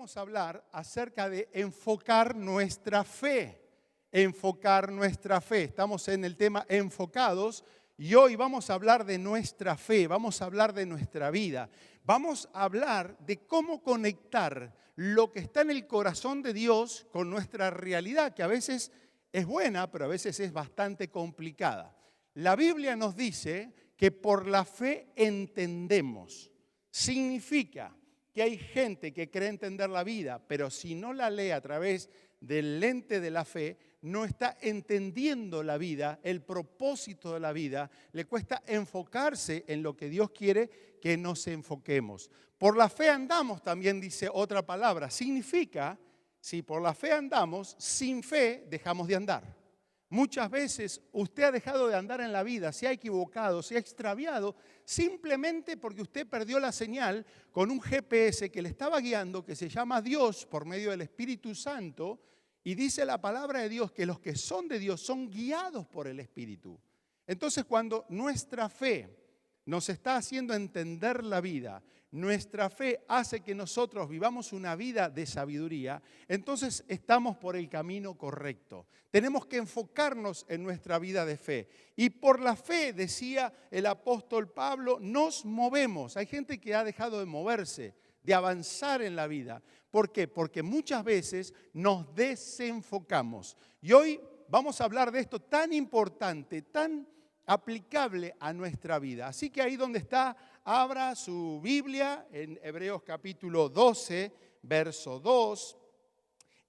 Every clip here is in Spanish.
vamos a hablar acerca de enfocar nuestra fe. Enfocar nuestra fe. Estamos en el tema enfocados y hoy vamos a hablar de nuestra fe, vamos a hablar de nuestra vida. Vamos a hablar de cómo conectar lo que está en el corazón de Dios con nuestra realidad, que a veces es buena, pero a veces es bastante complicada. La Biblia nos dice que por la fe entendemos. Significa que hay gente que cree entender la vida, pero si no la lee a través del lente de la fe, no está entendiendo la vida, el propósito de la vida, le cuesta enfocarse en lo que Dios quiere que nos enfoquemos. Por la fe andamos, también dice otra palabra. Significa, si por la fe andamos, sin fe dejamos de andar. Muchas veces usted ha dejado de andar en la vida, se ha equivocado, se ha extraviado, simplemente porque usted perdió la señal con un GPS que le estaba guiando, que se llama Dios por medio del Espíritu Santo, y dice la palabra de Dios que los que son de Dios son guiados por el Espíritu. Entonces, cuando nuestra fe nos está haciendo entender la vida, nuestra fe hace que nosotros vivamos una vida de sabiduría, entonces estamos por el camino correcto. Tenemos que enfocarnos en nuestra vida de fe. Y por la fe, decía el apóstol Pablo, nos movemos. Hay gente que ha dejado de moverse, de avanzar en la vida. ¿Por qué? Porque muchas veces nos desenfocamos. Y hoy vamos a hablar de esto tan importante, tan aplicable a nuestra vida. Así que ahí donde está, abra su Biblia en Hebreos capítulo 12, verso 2.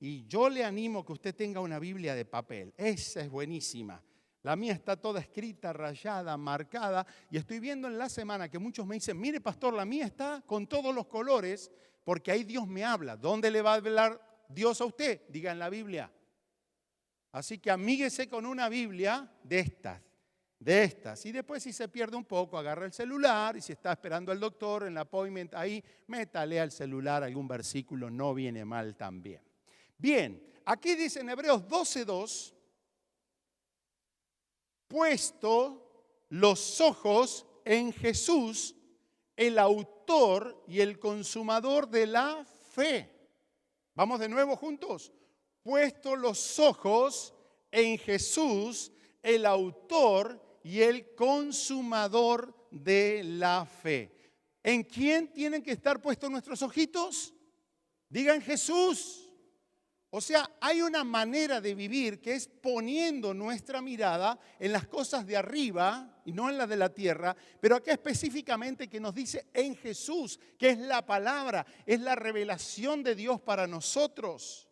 Y yo le animo que usted tenga una Biblia de papel. Esa es buenísima. La mía está toda escrita, rayada, marcada. Y estoy viendo en la semana que muchos me dicen, mire pastor, la mía está con todos los colores porque ahí Dios me habla. ¿Dónde le va a hablar Dios a usted? Diga en la Biblia. Así que amíguese con una Biblia de estas. Y después si se pierde un poco, agarra el celular y si está esperando al doctor en el appointment ahí, métale al celular algún versículo, no viene mal también. Bien, aquí dice en Hebreos 12:2, puesto los ojos en Jesús, el autor y el consumador de la fe. Vamos de nuevo juntos. Puesto los ojos en Jesús, el autor y el consumador de la fe. ¿En quién tienen que estar puestos nuestros ojitos? Digan Jesús. O sea, hay una manera de vivir que es poniendo nuestra mirada en las cosas de arriba y no en las de la tierra, pero acá específicamente que nos dice en Jesús, que es la palabra, es la revelación de Dios para nosotros.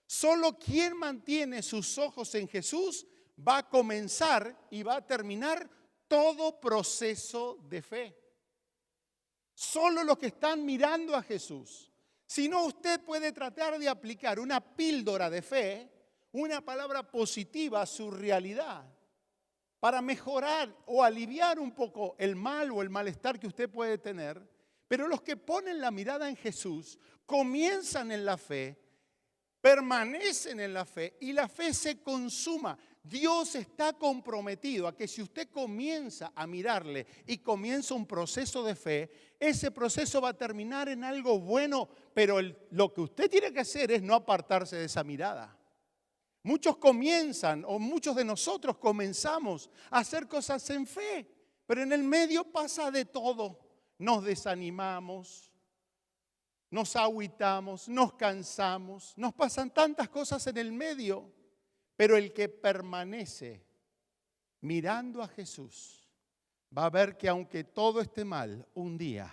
Solo quien mantiene sus ojos en Jesús va a comenzar y va a terminar todo proceso de fe. Solo los que están mirando a Jesús. Si no, usted puede tratar de aplicar una píldora de fe, una palabra positiva a su realidad, para mejorar o aliviar un poco el mal o el malestar que usted puede tener. Pero los que ponen la mirada en Jesús, comienzan en la fe, permanecen en la fe y la fe se consuma. Dios está comprometido a que si usted comienza a mirarle y comienza un proceso de fe, ese proceso va a terminar en algo bueno, pero lo que usted tiene que hacer es no apartarse de esa mirada. Muchos comienzan, o muchos de nosotros comenzamos a hacer cosas en fe, pero en el medio pasa de todo. Nos desanimamos, nos agüitamos, nos cansamos, nos pasan tantas cosas en el medio. Pero el que permanece mirando a Jesús va a ver que aunque todo esté mal, un día,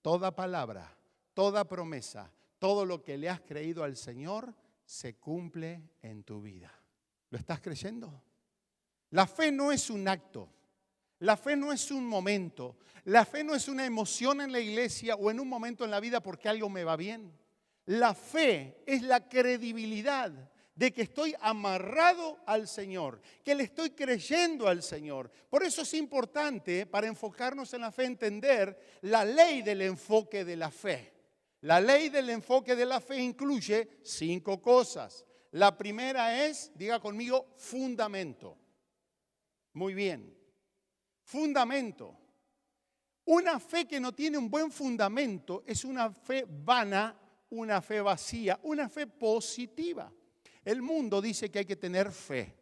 toda palabra, toda promesa, todo lo que le has creído al Señor se cumple en tu vida. ¿Lo estás creyendo? La fe no es un acto. La fe no es un momento. La fe no es una emoción en la iglesia o en un momento en la vida porque algo me va bien. La fe es la credibilidad de que estoy amarrado al Señor, que le estoy creyendo al Señor. Por eso es importante, para enfocarnos en la fe, entender la ley del enfoque de la fe. La ley del enfoque de la fe incluye 5 cosas. La primera es, diga conmigo, fundamento. Muy bien. Fundamento. Una fe que no tiene un buen fundamento es una fe vana, una fe vacía, una fe positiva. El mundo dice que hay que tener fe.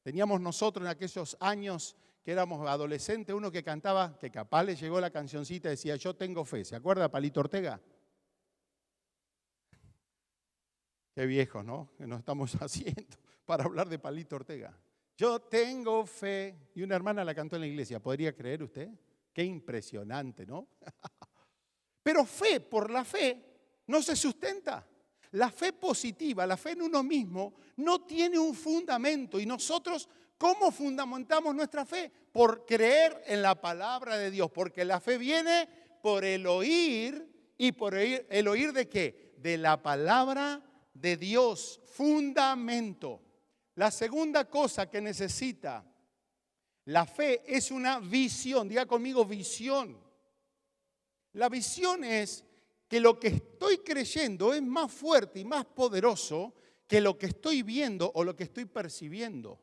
Teníamos nosotros en aquellos años que éramos adolescentes, uno que cantaba, que capaz le llegó la cancioncita, decía, yo tengo fe. ¿Se acuerda de Palito Ortega? Qué viejos, ¿no? Que nos estamos haciendo para hablar de Palito Ortega. Yo tengo fe. Y una hermana la cantó en la iglesia. ¿Podría creer usted? Qué impresionante, ¿no? Pero fe por la fe no se sustenta. La fe positiva, la fe en uno mismo, no tiene un fundamento. Y nosotros, ¿cómo fundamentamos nuestra fe? Por creer en la palabra de Dios. Porque la fe viene por el oír. ¿Y por el oír de qué? De la palabra de Dios. Fundamento. La segunda cosa que necesita la fe es una visión. Diga conmigo, visión. La visión es que lo que estoy creyendo es más fuerte y más poderoso que lo que estoy viendo o lo que estoy percibiendo.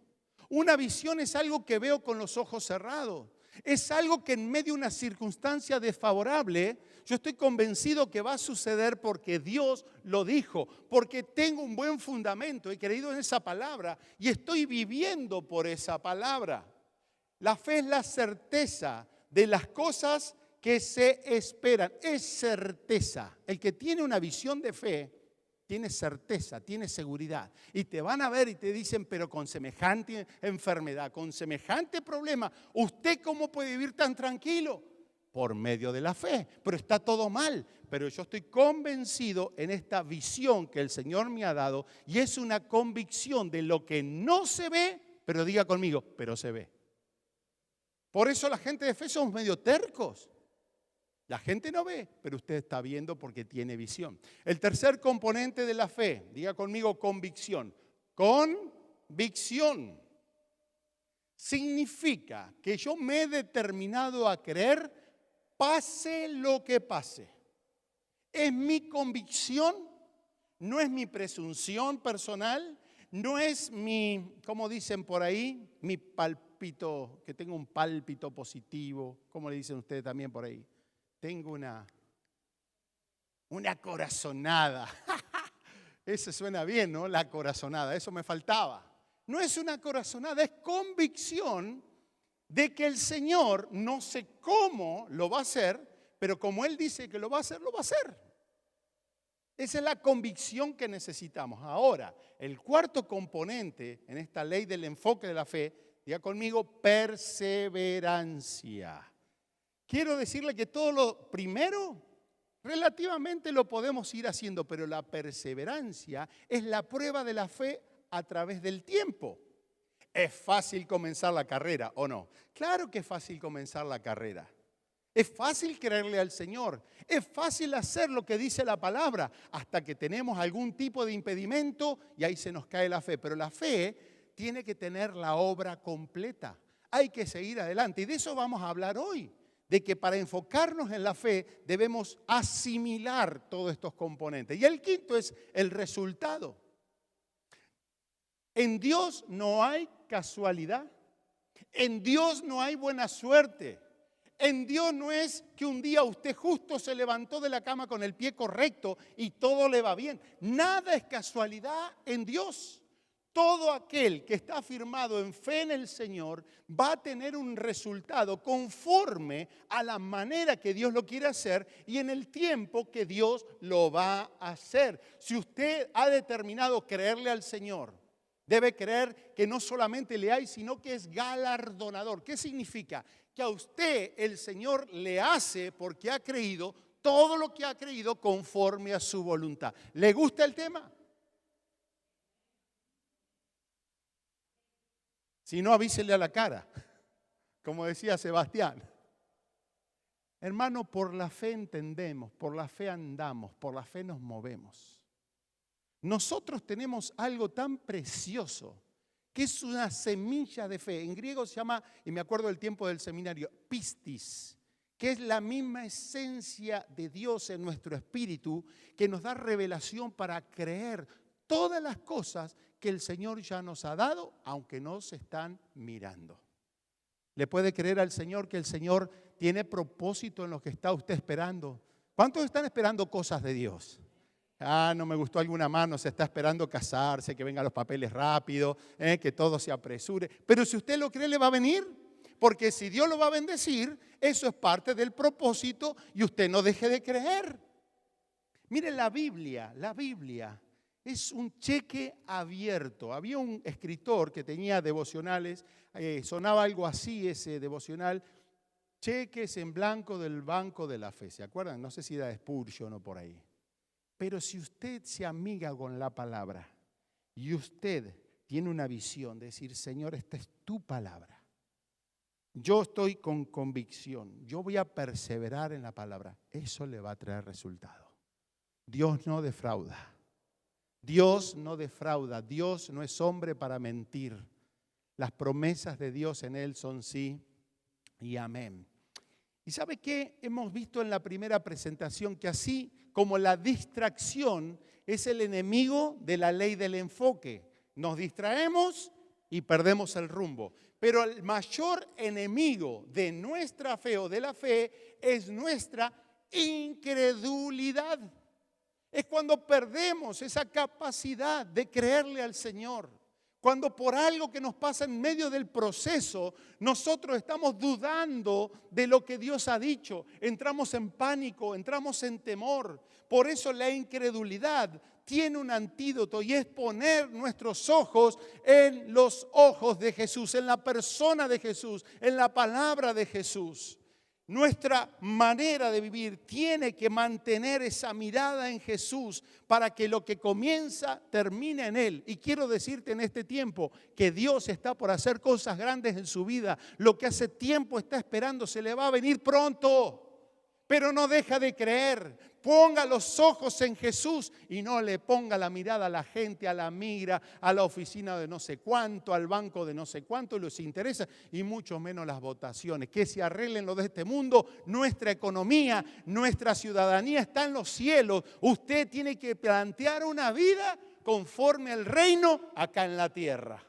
Una visión es algo que veo con los ojos cerrados. Es algo que en medio de una circunstancia desfavorable, yo estoy convencido que va a suceder porque Dios lo dijo, porque tengo un buen fundamento, he creído en esa palabra y estoy viviendo por esa palabra. La fe es la certeza de las cosas que se esperan. Es certeza. El que tiene una visión de fe tiene certeza, tiene seguridad. Y te van a ver y te dicen, pero con semejante enfermedad, con semejante problema, ¿usted cómo puede vivir tan tranquilo? Por medio de la fe. Pero está todo mal. Pero yo estoy convencido en esta visión que el Señor me ha dado y es una convicción de lo que no se ve, pero diga conmigo, pero se ve. Por eso la gente de fe somos medio tercos. La gente no ve, pero usted está viendo porque tiene visión. El tercer componente de la fe, diga conmigo convicción. Convicción significa que yo me he determinado a creer pase lo que pase. Es mi convicción, no es mi presunción personal, no es mi, como dicen por ahí, mi pálpito, que tengo un pálpito positivo, como le dicen ustedes también por ahí. Tengo una corazonada. Eso suena bien, ¿no? La corazonada, eso me faltaba. No es una corazonada, es convicción de que el Señor, no sé cómo lo va a hacer, pero como Él dice que lo va a hacer, lo va a hacer. Esa es la convicción que necesitamos. Ahora, el cuarto componente en esta ley del enfoque de la fe, diga conmigo, perseverancia. Quiero decirle que todo lo primero relativamente lo podemos ir haciendo, pero la perseverancia es la prueba de la fe a través del tiempo. ¿Es fácil comenzar la carrera o no? Claro que es fácil comenzar la carrera. Es fácil creerle al Señor. Es fácil hacer lo que dice la palabra hasta que tenemos algún tipo de impedimento y ahí se nos cae la fe. Pero la fe tiene que tener la obra completa. Hay que seguir adelante y de eso vamos a hablar hoy. De que para enfocarnos en la fe debemos asimilar todos estos componentes. Y el quinto es el resultado. En Dios no hay casualidad. En Dios no hay buena suerte. En Dios no es que un día usted justo se levantó de la cama con el pie correcto y todo le va bien. Nada es casualidad en Dios. Todo aquel que está firmado en fe en el Señor va a tener un resultado conforme a la manera que Dios lo quiere hacer y en el tiempo que Dios lo va a hacer. Si usted ha determinado creerle al Señor, debe creer que no solamente le hay, sino que es galardonador. ¿Qué significa? Que a usted el Señor le hace porque ha creído todo lo que ha creído conforme a su voluntad. ¿Le gusta el tema? Si no, avísele a la cara, como decía Sebastián. Hermano, por la fe entendemos, por la fe andamos, por la fe nos movemos. Nosotros tenemos algo tan precioso que es una semilla de fe. En griego se llama, y me acuerdo del tiempo del seminario, pistis, que es la misma esencia de Dios en nuestro espíritu que nos da revelación para creer todas las cosas que el Señor ya nos ha dado, aunque no se están mirando. ¿Le puede creer al Señor que el Señor tiene propósito en lo que está usted esperando? ¿Cuántos están esperando cosas de Dios? No me gustó alguna mano, se está esperando casarse, que vengan los papeles rápido, que todo se apresure. Pero si usted lo cree, le va a venir. Porque si Dios lo va a bendecir, eso es parte del propósito y usted no deje de creer. Mire, la Biblia es un cheque abierto. Había un escritor que tenía devocionales, sonaba algo así ese devocional, cheques en blanco del banco de la fe. ¿Se acuerdan? No sé si era de Spurgeon o por ahí. Pero si usted se amiga con la palabra y usted tiene una visión de decir, Señor, esta es tu palabra. Yo estoy con convicción, yo voy a perseverar en la palabra. Eso le va a traer resultado. Dios no defrauda. Dios no defrauda. Dios no es hombre para mentir. Las promesas de Dios en Él son sí y amén. ¿Y sabe qué? Hemos visto en la primera presentación que así como la distracción es el enemigo de la ley del enfoque. Nos distraemos y perdemos el rumbo. Pero el mayor enemigo de nuestra fe o de la fe es nuestra incredulidad. Es cuando perdemos esa capacidad de creerle al Señor. Cuando por algo que nos pasa en medio del proceso, nosotros estamos dudando de lo que Dios ha dicho. Entramos en pánico, entramos en temor. Por eso la incredulidad tiene un antídoto y es poner nuestros ojos en los ojos de Jesús, en la persona de Jesús, en la palabra de Jesús. Nuestra manera de vivir tiene que mantener esa mirada en Jesús para que lo que comienza termine en Él. Y quiero decirte en este tiempo que Dios está por hacer cosas grandes en su vida. Lo que hace tiempo está esperando se le va a venir pronto. Pero no deja de creer. Ponga los ojos en Jesús y no le ponga la mirada a la gente, a la migra, a la oficina de no sé cuánto, al banco de no sé cuánto, les interesa, y mucho menos las votaciones. Que se arreglen lo de este mundo, nuestra economía, nuestra ciudadanía está en los cielos. Usted tiene que plantear una vida conforme al reino acá en la tierra.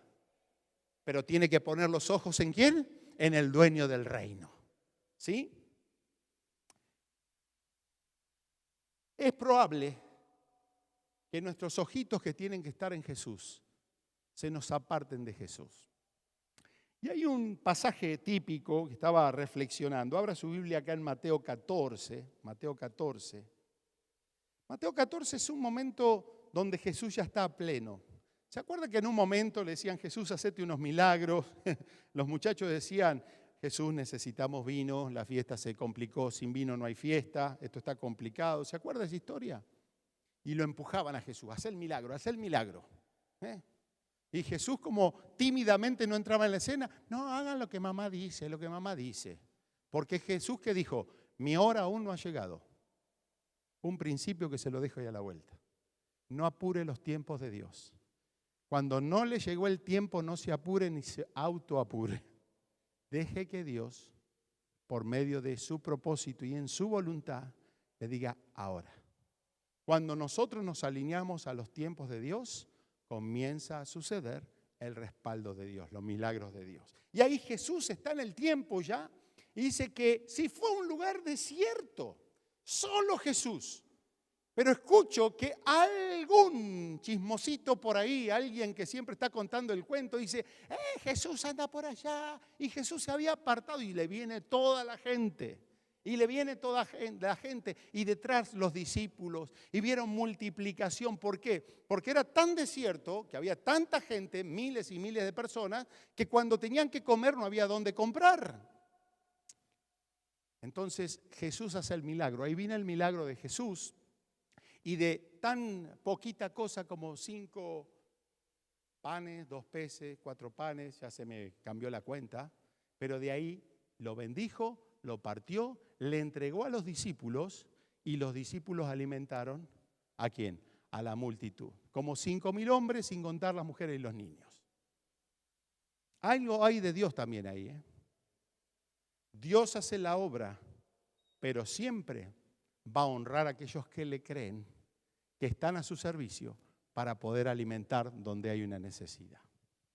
Pero tiene que poner los ojos ¿en quién? En el dueño del reino. ¿Sí? Es probable que nuestros ojitos que tienen que estar en Jesús se nos aparten de Jesús. Y hay un pasaje típico que estaba reflexionando. Abra su Biblia acá en Mateo 14. Mateo 14. Mateo 14 es un momento donde Jesús ya está a pleno. ¿Se acuerda que en un momento le decían, Jesús, hacete unos milagros? Los muchachos decían, Jesús, necesitamos vino, la fiesta se complicó, sin vino no hay fiesta, esto está complicado. ¿Se acuerda de esa historia? Y lo empujaban a Jesús, haz el milagro, haz el milagro. Y Jesús como tímidamente no entraba en la escena, no, hagan lo que mamá dice, lo que mamá dice. Porque Jesús que dijo, mi hora aún no ha llegado. Un principio que se lo dejo ahí a la vuelta. No apure los tiempos de Dios. Cuando no le llegó el tiempo, no se apure ni se autoapure. Deje que Dios, por medio de su propósito y en su voluntad, le diga ahora. Cuando nosotros nos alineamos a los tiempos de Dios, comienza a suceder el respaldo de Dios, los milagros de Dios. Y ahí Jesús está en el tiempo ya y dice que si fue un lugar desierto, solo Jesús. Pero escucho que algún chismosito por ahí, alguien que siempre está contando el cuento, dice, Jesús anda por allá. Y Jesús se había apartado y le viene toda la gente. Y le viene toda la gente y detrás los discípulos. Y vieron multiplicación. ¿Por qué? Porque era tan desierto, que había tanta gente, miles y miles de personas, que cuando tenían que comer no había dónde comprar. Entonces Jesús hace el milagro. Ahí viene el milagro de Jesús. Y de tan poquita cosa como 5 panes, 2 peces, 4 panes, ya se me cambió la cuenta, pero de ahí lo bendijo, lo partió, le entregó a los discípulos y los discípulos alimentaron ¿a quién? A la multitud. Como 5.000 hombres sin contar las mujeres y los niños. Algo hay de Dios también ahí. Dios hace la obra, pero siempre va a honrar a aquellos que le creen, que están a su servicio para poder alimentar donde hay una necesidad.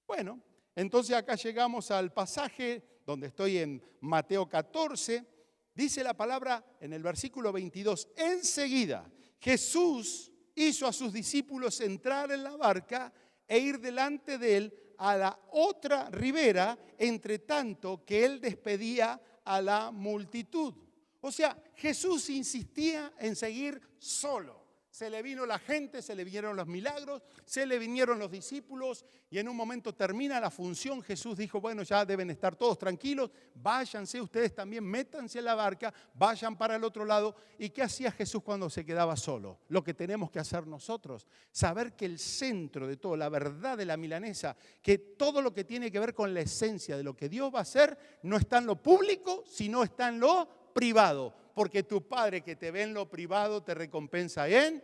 Bueno, entonces acá llegamos al pasaje donde estoy en Mateo 14. Dice la palabra en el versículo 22, enseguida Jesús hizo a sus discípulos entrar en la barca e ir delante de él a la otra ribera, entre tanto que él despedía a la multitud. O sea, Jesús insistía en seguir solo. Se le vino la gente, se le vinieron los milagros, se le vinieron los discípulos y en un momento termina la función. Jesús dijo, bueno, ya deben estar todos tranquilos, váyanse ustedes también, métanse en la barca, vayan para el otro lado. ¿Y qué hacía Jesús cuando se quedaba solo? Lo que tenemos que hacer nosotros, saber que el centro de todo, la verdad de la milanesa, que todo lo que tiene que ver con la esencia de lo que Dios va a hacer, no está en lo público, sino está en lo privado, porque tu Padre que te ve en lo privado te recompensa en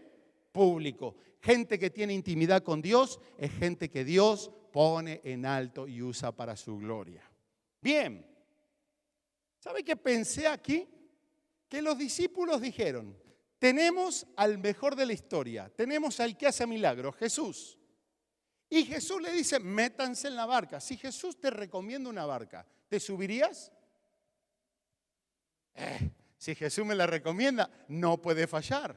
público. Gente que tiene intimidad con Dios es gente que Dios pone en alto y usa para su gloria. Bien, ¿sabe qué pensé aquí? Que los discípulos dijeron, tenemos al mejor de la historia, tenemos al que hace milagros, Jesús. Y Jesús le dice, métanse en la barca. Si Jesús te recomienda una barca, ¿te subirías? Si Jesús me la recomienda, no puede fallar.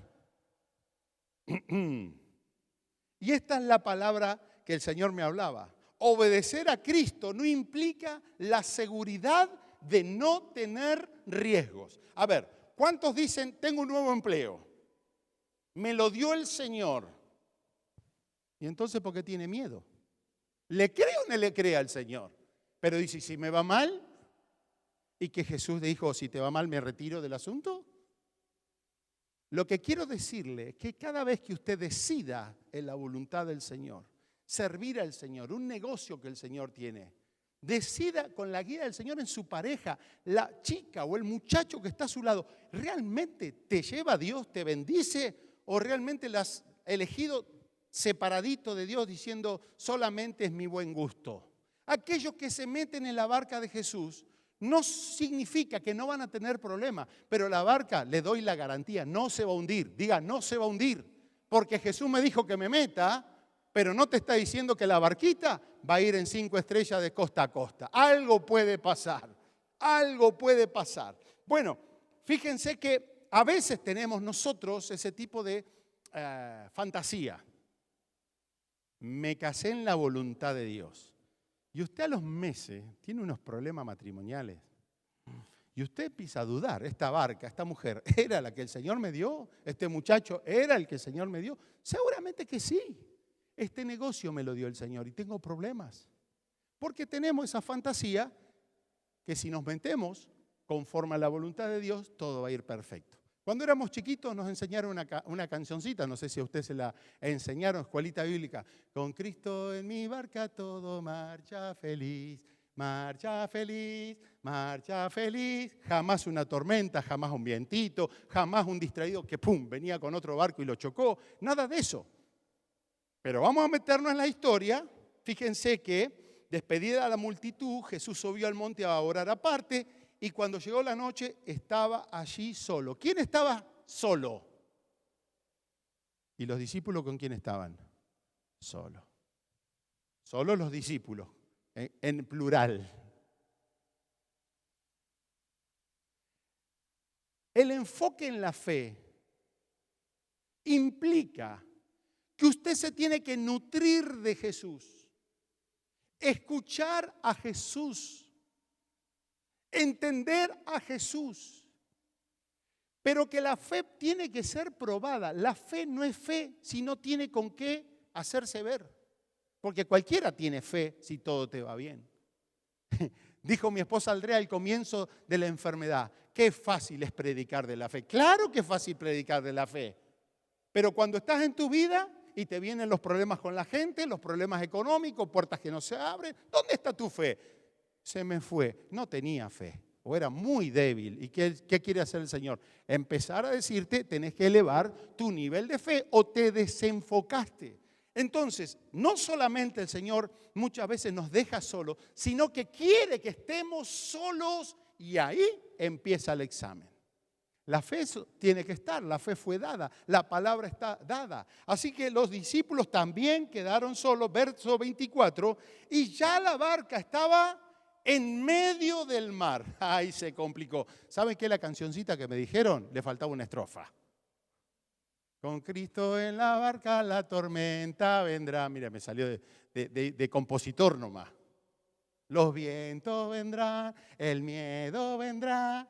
Y esta es la palabra que el Señor me hablaba. Obedecer a Cristo no implica la seguridad de no tener riesgos. A ver, ¿cuántos dicen, tengo un nuevo empleo? Me lo dio el Señor. ¿Y entonces por qué tiene miedo? ¿Le cree o no le cree al Señor? Pero dice, si me va mal, y que Jesús dijo, si te va mal me retiro del asunto. Lo que quiero decirle es que cada vez que usted decida en la voluntad del Señor, servir al Señor, un negocio que el Señor tiene, decida con la guía del Señor en su pareja, la chica o el muchacho que está a su lado, ¿realmente te lleva a Dios, te bendice o realmente la has elegido separadito de Dios diciendo solamente es mi buen gusto? Aquellos que se meten en la barca de Jesús no significa que no van a tener problemas, pero la barca, le doy la garantía, no se va a hundir. Diga, no se va a hundir, porque Jesús me dijo que me meta, pero no te está diciendo que la barquita va a ir en 5 estrellas de costa a costa. Algo puede pasar, algo puede pasar. Bueno, fíjense que a veces tenemos nosotros ese tipo de fantasía. Me casé en la voluntad de Dios. Y usted a los meses tiene unos problemas matrimoniales. Y usted empieza a dudar, esta barca, esta mujer, ¿era la que el Señor me dio? ¿Este muchacho era el que el Señor me dio? Seguramente que sí. Este negocio me lo dio el Señor y tengo problemas. Porque tenemos esa fantasía que si nos metemos conforme a la voluntad de Dios, todo va a ir perfecto. Cuando éramos chiquitos nos enseñaron una cancioncita, no sé si a usted se la enseñaron, escuelita bíblica. Con Cristo en mi barca todo marcha feliz, marcha feliz, marcha feliz. Jamás una tormenta, jamás un vientito, jamás un distraído que pum, venía con otro barco y lo chocó. Nada de eso. Pero vamos a meternos en la historia. Fíjense que despedida a la multitud, Jesús subió al monte a orar aparte. Y cuando llegó la noche, estaba allí solo. ¿Quién estaba solo? ¿Y los discípulos con quién estaban? Solo. Solo los discípulos, en plural. El enfoque en la fe implica que usted se tiene que nutrir de Jesús, escuchar a Jesús, entender a Jesús, pero que la fe tiene que ser probada. La fe no es fe si no tiene con qué hacerse ver, porque cualquiera tiene fe si todo te va bien. Dijo mi esposa Andrea al comienzo de la enfermedad, qué fácil es predicar de la fe. Claro que es fácil predicar de la fe, pero cuando estás en tu vida y te vienen los problemas con la gente, los problemas económicos, puertas que no se abren, ¿dónde está tu fe? Se me fue, no tenía fe o era muy débil. ¿Y qué quiere hacer el Señor? Empezar a decirte, tenés que elevar tu nivel de fe o te desenfocaste. Entonces, no solamente el Señor muchas veces nos deja solos, sino que quiere que estemos solos y ahí empieza el examen. La fe tiene que estar, la fe fue dada, la palabra está dada. Así que los discípulos también quedaron solos, verso 24, y ya la barca estaba en medio del mar. Ay, se complicó. ¿Saben qué? La cancioncita que me dijeron, le faltaba una estrofa. Con Cristo en la barca la tormenta vendrá. Mira, me salió de compositor nomás. Los vientos vendrán, el miedo vendrá.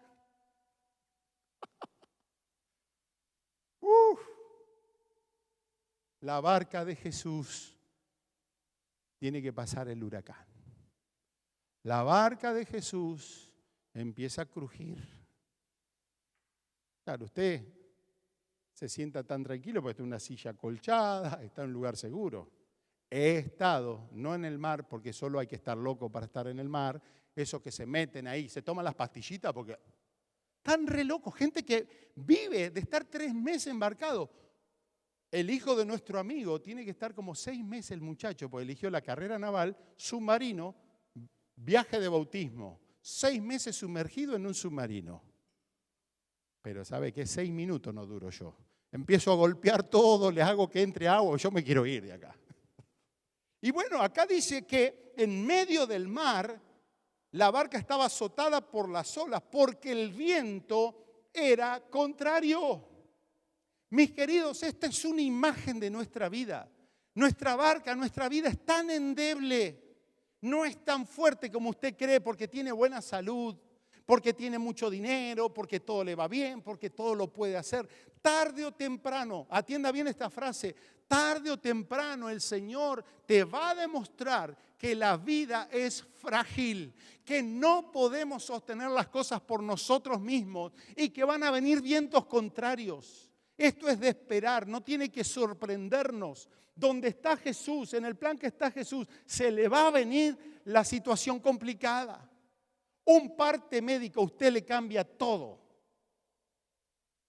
La barca de Jesús tiene que pasar el huracán. La barca de Jesús empieza a crujir. Claro, usted se sienta tan tranquilo porque está en una silla acolchada, está en un lugar seguro. He estado, no en el mar, porque solo hay que estar loco para estar en el mar, esos que se meten ahí, se toman las pastillitas porque están re locos, gente que vive de estar 3 meses embarcado. El hijo de nuestro amigo tiene que estar como 6 meses el muchacho, porque eligió la carrera naval, submarino, viaje de bautismo, 6 meses sumergido en un submarino. Pero ¿sabe qué? 6 minutos no duro yo. Empiezo a golpear todo, les hago que entre agua, yo me quiero ir de acá. Y bueno, acá dice que en medio del mar la barca estaba azotada por las olas porque el viento era contrario. Mis queridos, esta es una imagen de nuestra vida. Nuestra barca, nuestra vida es tan endeble, no es tan fuerte como usted cree porque tiene buena salud, porque tiene mucho dinero, porque todo le va bien, porque todo lo puede hacer. Tarde o temprano, atienda bien esta frase, tarde o temprano el Señor te va a demostrar que la vida es frágil, que no podemos sostener las cosas por nosotros mismos y que van a venir vientos contrarios. Esto es de esperar, no tiene que sorprendernos. Donde está Jesús, en el plan que está Jesús, se le va a venir la situación complicada. Un parte médico, usted le cambia todo.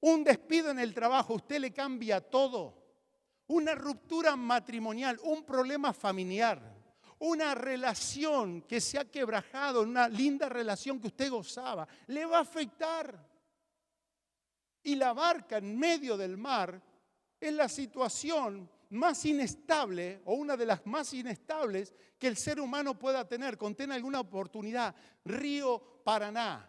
Un despido en el trabajo, usted le cambia todo. Una ruptura matrimonial, un problema familiar, una relación que se ha quebrajado, una linda relación que usted gozaba, le va a afectar. Y la barca en medio del mar es la situación más inestable o una de las más inestables que el ser humano pueda tener. Conté en alguna oportunidad, Río Paraná,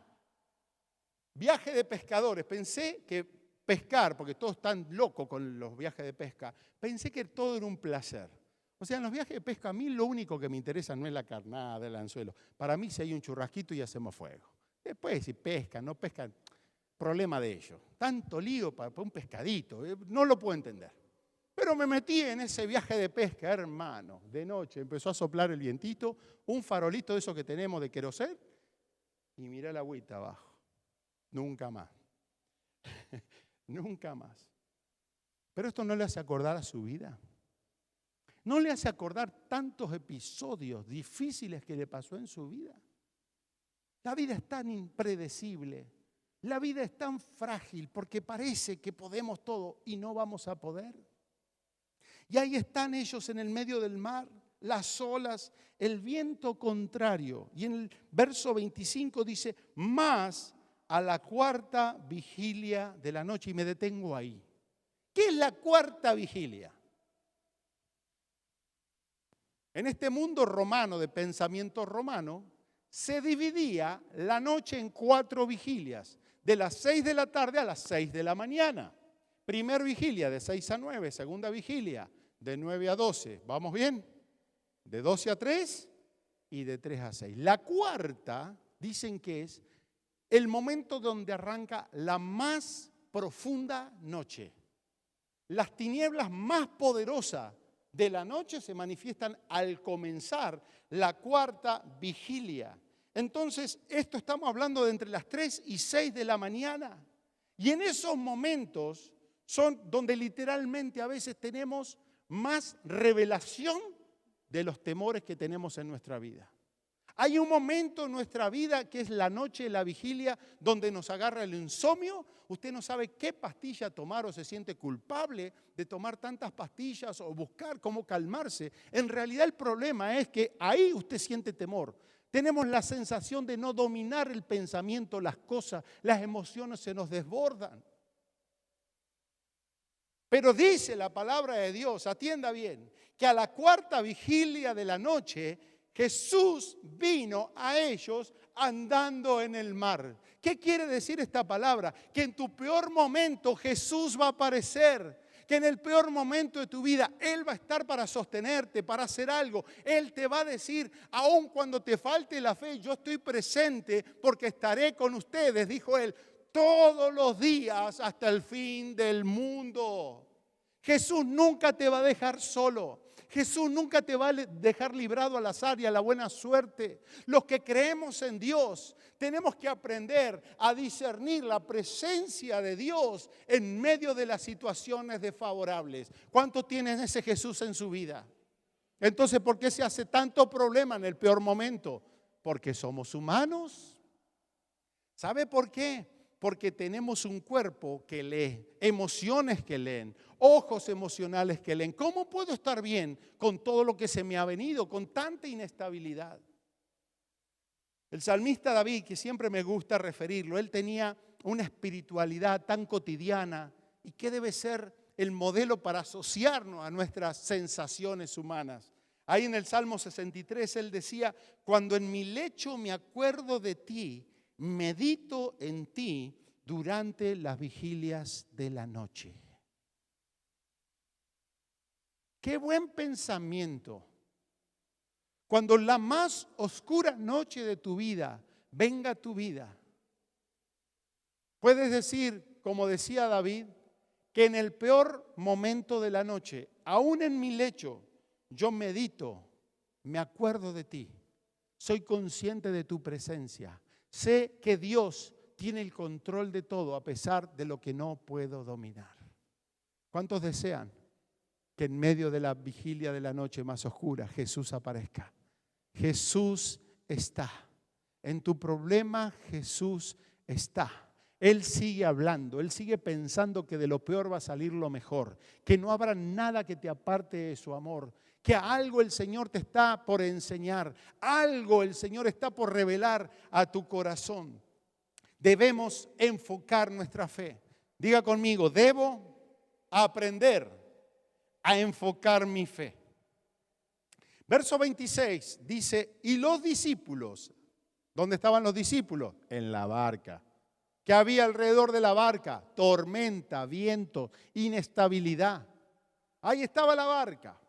viaje de pescadores. Pensé que pescar, porque todos están locos con los viajes de pesca, pensé que todo era un placer. O sea, en los viajes de pesca a mí lo único que me interesa no es la carnada, el anzuelo. Para mí si hay un churrasquito y hacemos fuego. Después si pescan, no pescan, problema de ellos. Tanto lío para un pescadito, no lo puedo entender. Pero me metí en ese viaje de pesca, hermano. De noche empezó a soplar el vientito, un farolito de esos que tenemos de querosén, y miré la agüita abajo. Nunca más. Nunca más. Pero esto no le hace acordar a su vida. No le hace acordar tantos episodios difíciles que le pasó en su vida. La vida es tan impredecible. La vida es tan frágil porque parece que podemos todo y no vamos a poder. Y ahí están ellos en el medio del mar, las olas, el viento contrario. Y en el verso 25 dice, más a la cuarta vigilia de la noche. Y me detengo ahí. ¿Qué es la cuarta vigilia? En este mundo romano, de pensamiento romano, se dividía la noche en 4 vigilias. De las 6 de la tarde a las 6 de la mañana. Primera vigilia de 6 a 9, segunda vigilia de 9 a 12. ¿Vamos bien? De 12 a 3 y de 3 a 6. La cuarta dicen que es el momento donde arranca la más profunda noche. Las tinieblas más poderosas de la noche se manifiestan al comenzar la cuarta vigilia. Entonces, esto estamos hablando de entre las 3 y 6 de la mañana. Y en esos momentos son donde literalmente a veces tenemos más revelación de los temores que tenemos en nuestra vida. Hay un momento en nuestra vida que es la noche, la vigilia, donde nos agarra el insomnio. Usted no sabe qué pastilla tomar o se siente culpable de tomar tantas pastillas o buscar cómo calmarse. En realidad el problema es que ahí usted siente temor. Tenemos la sensación de no dominar el pensamiento, las cosas, las emociones se nos desbordan. Pero dice la palabra de Dios, atienda bien, que a la cuarta vigilia de la noche Jesús vino a ellos andando en el mar. ¿Qué quiere decir esta palabra? Que en tu peor momento Jesús va a aparecer. que en el peor momento de tu vida Él va a estar para sostenerte, para hacer algo. Él te va a decir, aun cuando te falte la fe, yo estoy presente porque estaré con ustedes, dijo Él, todos los días hasta el fin del mundo. Jesús nunca te va a dejar solo. Jesús nunca te va a dejar librado al azar y a la buena suerte. Los que creemos en Dios tenemos que aprender a discernir la presencia de Dios en medio de las situaciones desfavorables. ¿Cuántos tienen ese Jesús en su vida? Entonces, ¿por qué se hace tanto problema en el peor momento? Porque somos humanos. ¿Sabe por qué? Porque tenemos un cuerpo que lee, emociones que leen, ojos emocionales que leen. ¿Cómo puedo estar bien con todo lo que se me ha venido, con tanta inestabilidad? El salmista David, que siempre me gusta referirlo, él tenía una espiritualidad tan cotidiana y que debe ser el modelo para asociarnos a nuestras sensaciones humanas. Ahí en el Salmo 63 él decía, cuando en mi lecho me acuerdo de ti, medito en ti durante las vigilias de la noche. Qué buen pensamiento. Cuando la más oscura noche de tu vida venga a tu vida, puedes decir, como decía David, que en el peor momento de la noche, aún en mi lecho, yo medito, me acuerdo de ti, soy consciente de tu presencia. Sé que Dios tiene el control de todo a pesar de lo que no puedo dominar. ¿Cuántos desean que en medio de la vigilia de la noche más oscura Jesús aparezca? Jesús está. En tu problema Jesús está. Él sigue hablando, Él sigue pensando que de lo peor va a salir lo mejor, que no habrá nada que te aparte de su amor, que algo el Señor te está por enseñar, algo el Señor está por revelar a tu corazón. Debemos enfocar nuestra fe. Diga conmigo, debo aprender a enfocar mi fe. Verso 26 dice, y los discípulos, ¿dónde estaban los discípulos? En la barca. ¿Qué había alrededor de la barca? Tormenta, viento, inestabilidad. Ahí estaba la barca.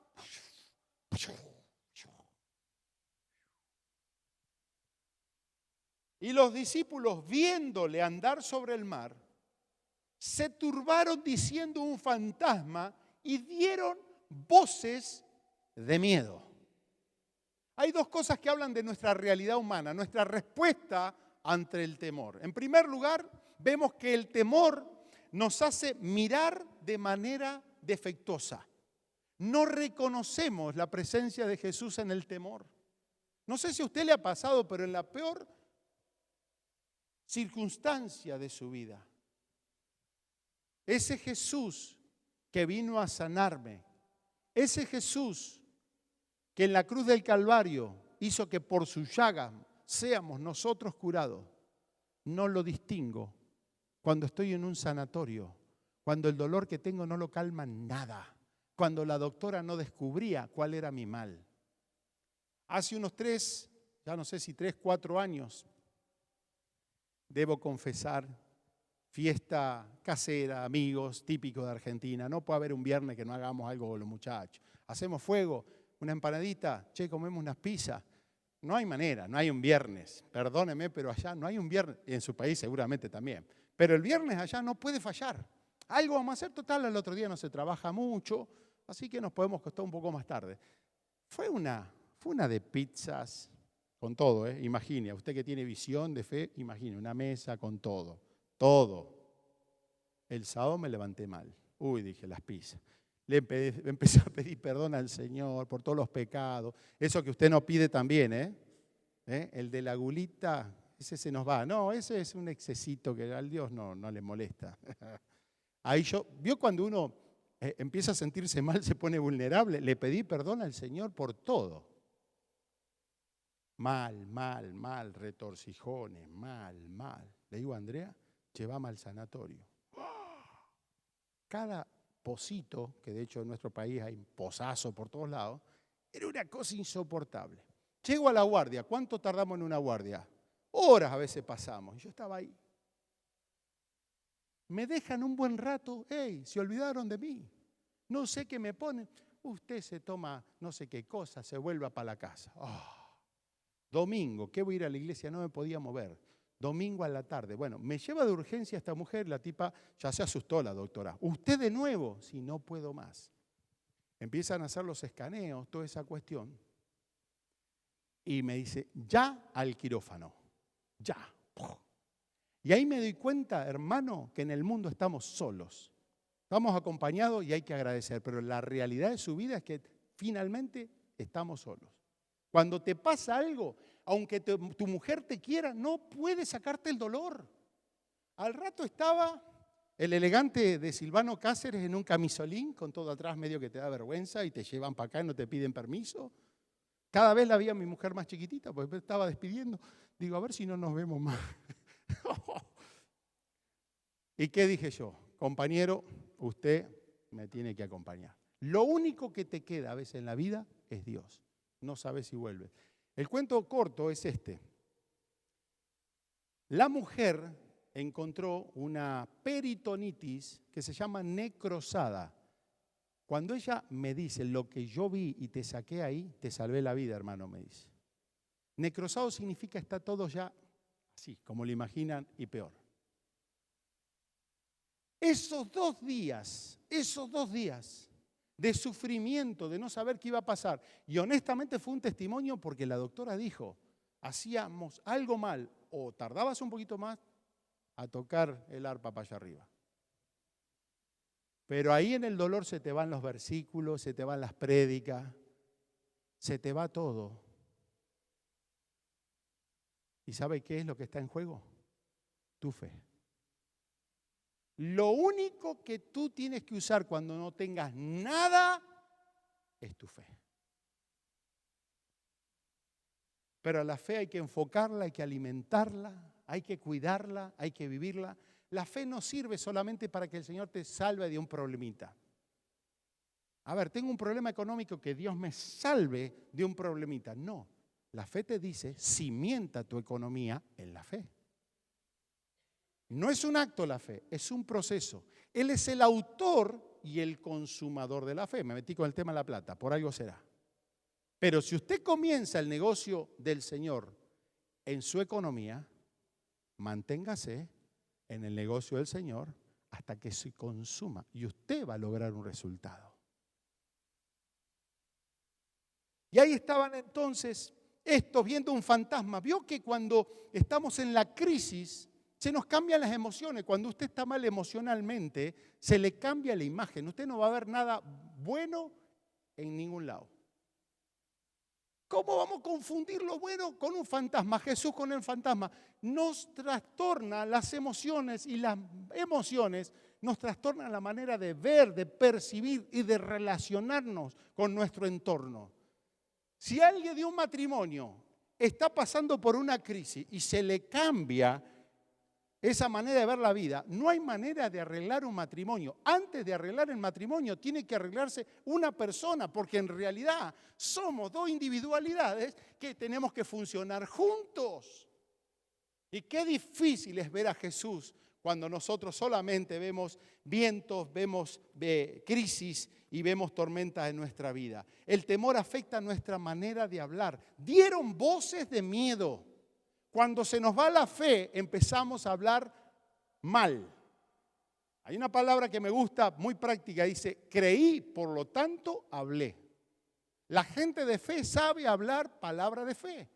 Y los discípulos, viéndole andar sobre el mar, se turbaron diciendo un fantasma y dieron voces de miedo. Hay dos cosas que hablan de nuestra realidad humana, nuestra respuesta ante el temor. En primer lugar, vemos que el temor nos hace mirar de manera defectuosa. No reconocemos la presencia de Jesús en el temor. No sé si a usted le ha pasado, pero en la peor circunstancia de su vida, ese Jesús que vino a sanarme, ese Jesús que en la cruz del Calvario hizo que por su llaga seamos nosotros curados, no lo distingo cuando estoy en un sanatorio, cuando el dolor que tengo no lo calma nada, cuando la doctora no descubría cuál era mi mal. Hace unos 4 años, debo confesar, fiesta casera, amigos, típico de Argentina. No puede haber un viernes que no hagamos algo con los muchachos. Hacemos fuego, una empanadita, comemos unas pizzas. No hay manera, no hay un viernes. Perdóneme, pero allá no hay un viernes. En su país seguramente también. Pero el viernes allá no puede fallar. Algo vamos a hacer, total, el otro día no se trabaja mucho, así que nos podemos acostar un poco más tarde. Fue una de pizzas con todo, imagine, usted que tiene visión de fe, imagine, una mesa con todo. El sábado me levanté mal. Dije, las pizzas. Empecé a pedir perdón al Señor por todos los pecados. Eso que usted no pide también, El de la gulita, ese se nos va. No, ese es un excesito que al Dios no le molesta. Ahí vio cuando uno empieza a sentirse mal, se pone vulnerable. Le pedí perdón al Señor por todo. Mal, retorcijones, mal. Le digo a Andrea, llévame al sanatorio. Cada pocito, que de hecho en nuestro país hay pozazo por todos lados, era una cosa insoportable. Llego a la guardia, ¿cuánto tardamos en una guardia? Horas a veces pasamos, y yo estaba ahí. Me dejan un buen rato, se olvidaron de mí. no sé qué me pone. Usted se toma no sé qué cosa, se vuelva para la casa. Domingo, ¿qué voy a ir a la iglesia? No me podía mover. Domingo a la tarde. Bueno, me lleva de urgencia esta mujer, la tipa ya se asustó, la doctora. ¿Usted de nuevo? Si no puedo más. Empiezan a hacer los escaneos, toda esa cuestión. Y me dice, ya al quirófano. Ya. Y ahí me doy cuenta, hermano, que en el mundo estamos solos. Estamos acompañados y hay que agradecer, pero la realidad de su vida es que finalmente estamos solos. Cuando te pasa algo, aunque tu mujer te quiera, no puede sacarte el dolor. Al rato estaba el elegante de Silvano Cáceres en un camisolín, con todo atrás medio que te da vergüenza y te llevan para acá y no te piden permiso. Cada vez la veía mi mujer más chiquitita, porque me estaba despidiendo. Digo, a ver si no nos vemos más. ¿Y qué dije yo? Compañero, usted me tiene que acompañar. Lo único que te queda a veces en la vida es Dios. No sabes si vuelve. El cuento corto es este. La mujer encontró una peritonitis que se llama necrosada. Cuando ella me dice, lo que yo vi y te saqué ahí, te salvé la vida, hermano, me dice. Necrosado significa está todo ya así, como lo imaginan, y peor. Esos dos días de sufrimiento, de no saber qué iba a pasar, y honestamente fue un testimonio porque la doctora dijo, hacíamos algo mal o tardabas un poquito más a tocar el arpa para allá arriba. Pero ahí en el dolor se te van los versículos, se te van las prédicas, se te va todo. ¿Y sabe qué es lo que está en juego? Tu fe. Lo único que tú tienes que usar cuando no tengas nada es tu fe. Pero a la fe hay que enfocarla, hay que alimentarla, hay que cuidarla, hay que vivirla. La fe no sirve solamente para que el Señor te salve de un problemita. A ver, tengo un problema económico, que Dios me salve de un problemita. No, la fe te dice, cimienta tu economía en la fe. No es un acto la fe, es un proceso. Él es el autor y el consumador de la fe. Me metí con el tema de la plata, por algo será. Pero si usted comienza el negocio del Señor en su economía, manténgase en el negocio del Señor hasta que se consuma y usted va a lograr un resultado. Y ahí estaban entonces estos viendo un fantasma. Vio que cuando estamos en la crisis se nos cambian las emociones. Cuando usted está mal emocionalmente, se le cambia la imagen. Usted no va a ver nada bueno en ningún lado. ¿Cómo vamos a confundir lo bueno con un fantasma? Jesús con el fantasma. Nos trastorna las emociones y las emociones nos trastornan la manera de ver, de percibir y de relacionarnos con nuestro entorno. Si alguien de un matrimonio está pasando por una crisis y se le cambia esa manera de ver la vida, no hay manera de arreglar un matrimonio. Antes de arreglar el matrimonio tiene que arreglarse una persona, porque en realidad somos dos individualidades que tenemos que funcionar juntos. Y qué difícil es ver a Jesús cuando nosotros solamente vemos vientos, vemos crisis y vemos tormentas en nuestra vida. El temor afecta nuestra manera de hablar. Dieron voces de miedo. Cuando se nos va la fe, empezamos a hablar mal. Hay una palabra que me gusta, muy práctica, dice, creí, por lo tanto, hablé. La gente de fe sabe hablar palabra de fe.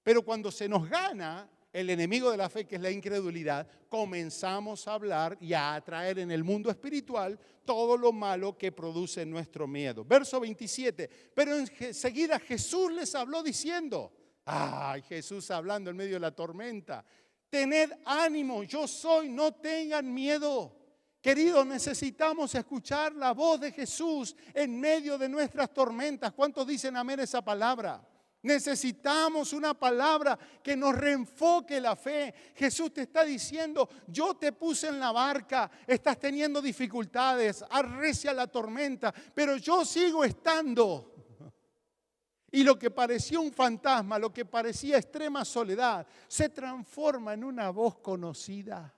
Pero cuando se nos gana el enemigo de la fe, que es la incredulidad, comenzamos a hablar y a atraer en el mundo espiritual todo lo malo que produce nuestro miedo. Verso 27, pero enseguida Jesús les habló diciendo, ¡ay, Jesús hablando en medio de la tormenta! Tened ánimo, yo soy, no tengan miedo. Queridos, necesitamos escuchar la voz de Jesús en medio de nuestras tormentas. ¿Cuántos dicen amén esa palabra? Necesitamos una palabra que nos reenfoque la fe. Jesús te está diciendo, yo te puse en la barca, estás teniendo dificultades, arrecia la tormenta, pero yo sigo estando. Y lo que parecía un fantasma, lo que parecía extrema soledad, se transforma en una voz conocida.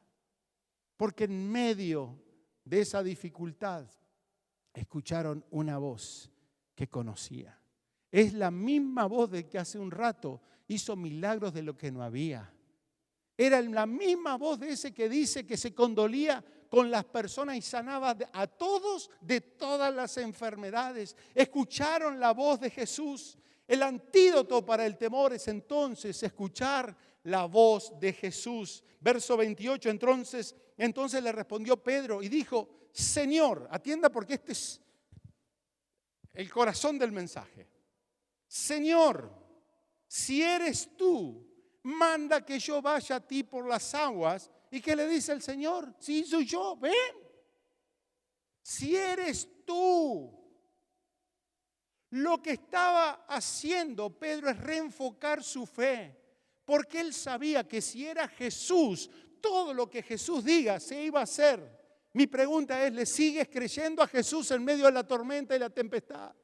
Porque en medio de esa dificultad escucharon una voz que conocía. Es la misma voz de que hace un rato hizo milagros de lo que no había. Era la misma voz de ese que dice que se condolía con las personas y sanaba a todos de todas las enfermedades. Escucharon la voz de Jesús. El antídoto para el temor es entonces escuchar la voz de Jesús. Verso 28, entonces le respondió Pedro y dijo, Señor, atienda porque este es el corazón del mensaje. Señor, si eres tú, manda que yo vaya a ti por las aguas. ¿Y qué le dice el Señor? Sí, soy yo, ven. Si eres tú. Lo que estaba haciendo Pedro es reenfocar su fe, porque él sabía que si era Jesús, todo lo que Jesús diga se iba a hacer. Mi pregunta es, ¿le sigues creyendo a Jesús en medio de la tormenta y la tempestad?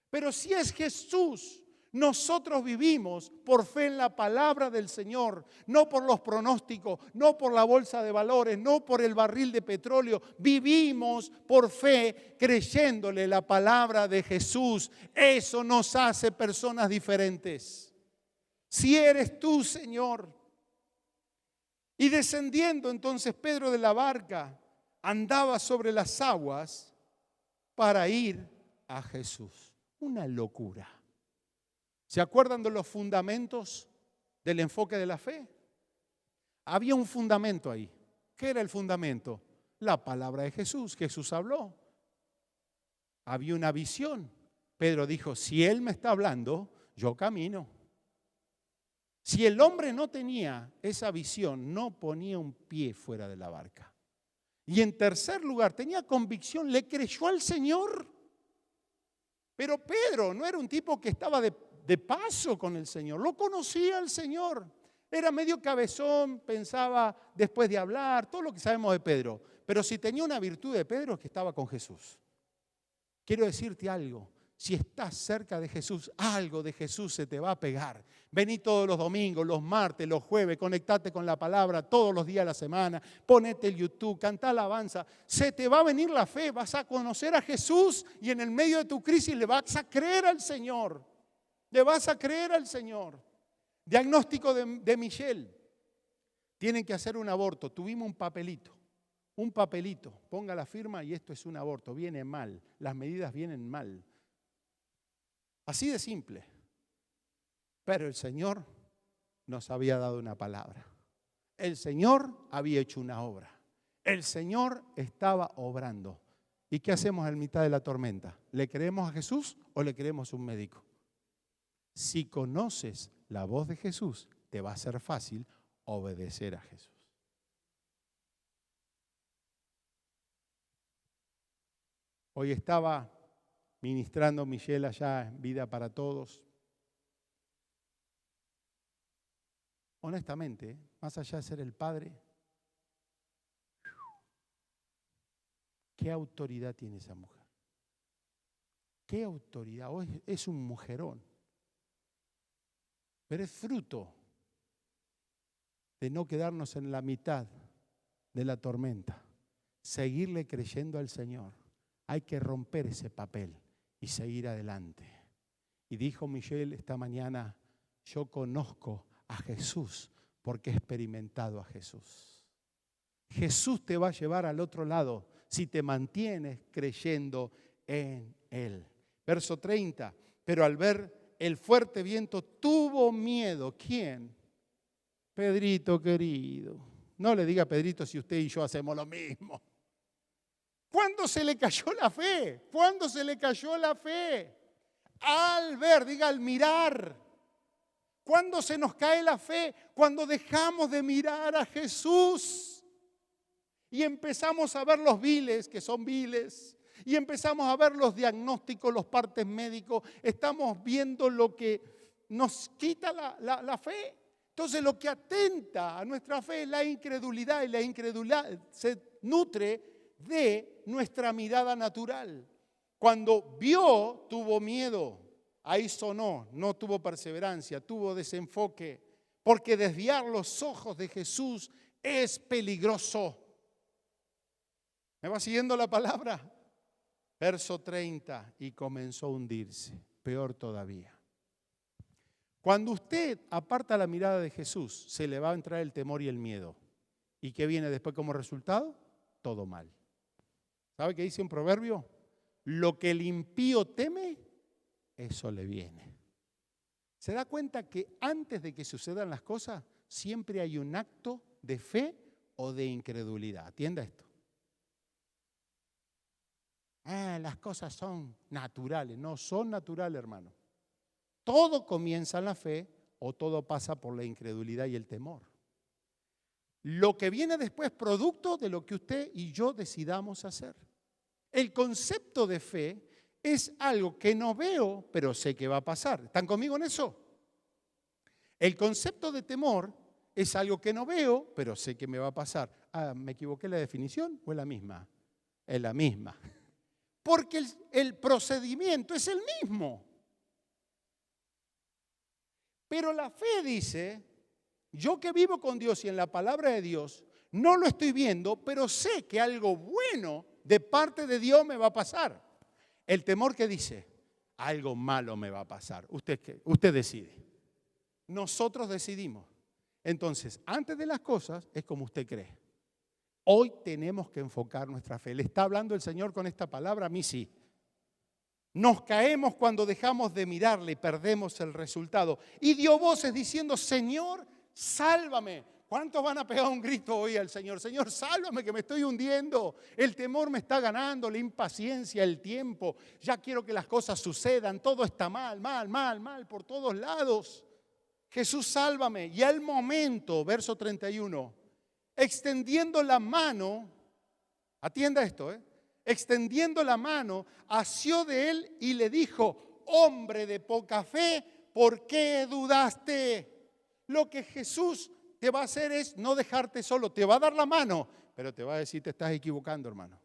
Pero si es Jesús, nosotros vivimos por fe en la palabra del Señor, no por los pronósticos, no por la bolsa de valores, no por el barril de petróleo. Vivimos por fe creyéndole la palabra de Jesús. Eso nos hace personas diferentes. Si eres tú, Señor. Y descendiendo entonces Pedro de la barca, andaba sobre las aguas para ir a Jesús. Una locura. ¿Se acuerdan de los fundamentos del enfoque de la fe? Había un fundamento ahí. ¿Qué era el fundamento? La palabra de Jesús. Jesús habló. Había una visión. Pedro dijo, si Él me está hablando, yo camino. Si el hombre no tenía esa visión, no ponía un pie fuera de la barca. Y en tercer lugar, tenía convicción, le creyó al Señor. Pero Pedro no era un tipo que estaba de paso con el Señor, lo conocía el Señor. Era medio cabezón, pensaba después de hablar, todo lo que sabemos de Pedro. Pero si tenía una virtud de Pedro es que estaba con Jesús. Quiero decirte algo, si estás cerca de Jesús, algo de Jesús se te va a pegar. Vení todos los domingos, los martes, los jueves, conectate con la palabra todos los días de la semana, ponete el YouTube, cantá alabanza. Se te va a venir la fe, vas a conocer a Jesús y en el medio de tu crisis le vas a creer al Señor. Le vas a creer al Señor. Diagnóstico de Michelle. Tienen que hacer un aborto. Tuvimos un papelito. Ponga la firma y esto es un aborto. Viene mal. Las medidas vienen mal. Así de simple. Pero el Señor nos había dado una palabra. El Señor había hecho una obra. El Señor estaba obrando. ¿Y qué hacemos en mitad de la tormenta? ¿Le creemos a Jesús o le creemos a un médico? Si conoces la voz de Jesús, te va a ser fácil obedecer a Jesús. Hoy estaba ministrando Michelle allá en Vida para Todos. Honestamente, más allá de ser el padre, ¿qué autoridad tiene esa mujer? ¿Qué autoridad? Hoy es un mujerón. Pero es fruto de no quedarnos en la mitad de la tormenta. Seguirle creyendo al Señor. Hay que romper ese papel y seguir adelante. Y dijo Michelle esta mañana, yo conozco a Jesús porque he experimentado a Jesús. Jesús te va a llevar al otro lado si te mantienes creyendo en Él. Verso 30, pero al ver el fuerte viento tuvo miedo. ¿Quién? Pedrito querido. No le diga a Pedrito si usted y yo hacemos lo mismo. ¿Cuándo se le cayó la fe? ¿Cuándo se le cayó la fe? Al ver, diga al mirar. ¿Cuándo se nos cae la fe? Cuando dejamos de mirar a Jesús y empezamos a ver los viles, que son viles, y empezamos a ver los diagnósticos, los partes médicos. Estamos viendo lo que nos quita la fe. Entonces lo que atenta a nuestra fe es la incredulidad, y la incredulidad se nutre de nuestra mirada natural. Cuando vio, tuvo miedo. Ahí sonó, no tuvo perseverancia, tuvo desenfoque. Porque desviar los ojos de Jesús es peligroso. ¿Me va siguiendo la palabra? Verso 30, y comenzó a hundirse. Peor todavía. Cuando usted aparta la mirada de Jesús, se le va a entrar el temor y el miedo. ¿Y qué viene después como resultado? Todo mal. ¿Sabe qué dice un proverbio? Lo que el impío teme, eso le viene. ¿Se da cuenta que antes de que sucedan las cosas, siempre hay un acto de fe o de incredulidad? Atienda esto. Las cosas son naturales. No son naturales, hermano. Todo comienza en la fe o todo pasa por la incredulidad y el temor. Lo que viene después es producto de lo que usted y yo decidamos hacer. El concepto de fe es algo que no veo, pero sé que va a pasar. ¿Están conmigo en eso? El concepto de temor es algo que no veo, pero sé que me va a pasar. ¿Me equivoqué en la definición o es la misma? Es la misma. Porque el procedimiento es el mismo. Pero la fe dice, yo que vivo con Dios y en la palabra de Dios, no lo estoy viendo, pero sé que algo bueno de parte de Dios me va a pasar. El temor que dice, algo malo me va a pasar. Usted decide. Nosotros decidimos. Entonces, antes de las cosas es como usted cree. Hoy tenemos que enfocar nuestra fe. ¿Le está hablando el Señor con esta palabra? A mí sí. Nos caemos cuando dejamos de mirarle y perdemos el resultado. Y dio voces diciendo, Señor, sálvame. ¿Cuántos van a pegar un grito hoy al Señor? Señor, sálvame que me estoy hundiendo. El temor me está ganando, la impaciencia, el tiempo. Ya quiero que las cosas sucedan. Todo está mal, mal, mal, mal por todos lados. Jesús, sálvame. Y al momento, verso 31, extendiendo la mano, atienda esto, extendiendo la mano, asió de él y le dijo, hombre de poca fe, ¿por qué dudaste? Lo que Jesús te va a hacer es no dejarte solo, te va a dar la mano, pero te va a decir, te estás equivocando, hermano.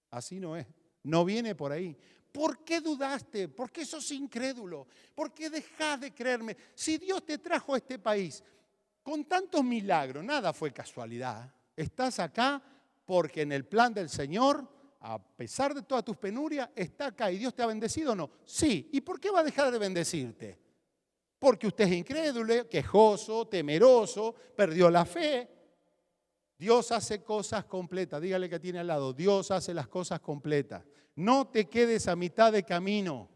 Así no es, no viene por ahí. ¿Por qué dudaste? ¿Por qué sos incrédulo? ¿Por qué dejás de creerme? Si Dios te trajo a este país con tantos milagros, nada fue casualidad. Estás acá porque en el plan del Señor, a pesar de todas tus penurias, está acá. ¿Y Dios te ha bendecido o no? Sí. ¿Y por qué va a dejar de bendecirte? Porque usted es incrédulo, quejoso, temeroso, perdió la fe. Dios hace cosas completas. Dígale que tiene al lado, Dios hace las cosas completas. No te quedes a mitad de camino.